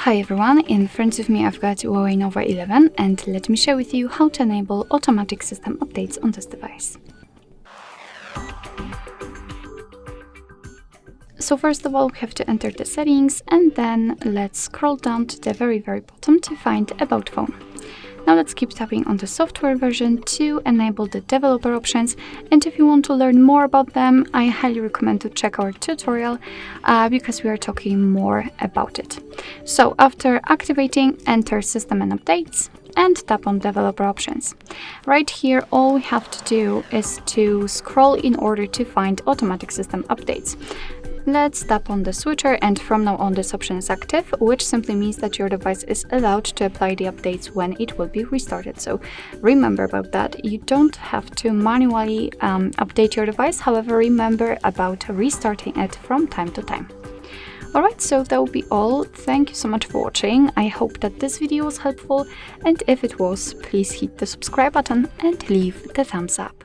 Hi everyone, in front of me I've got HUAWEI Nova 11 and let me share with you how to enable automatic system updates on this device. So first of all, we have to enter the settings and then let's scroll down to the very bottom to find About Phone. Now let's keep tapping on the software version to enable the developer options, and if you want to learn more about them, I highly recommend to check our tutorial because we are talking more about it. So after activating, enter System and Updates and tap on Developer Options. Right here, all we have to do is to scroll in order to find Automatic System Updates. Let's tap on the switcher, and from now on this option is active, which simply means that your device is allowed to apply the updates when it will be restarted. So remember about that. You don't have to manually update your device. However, remember about restarting it from time to time. Alright, so that will be all. Thank you so much for watching. I hope that this video was helpful, and if it was, please hit the subscribe button and leave the thumbs up.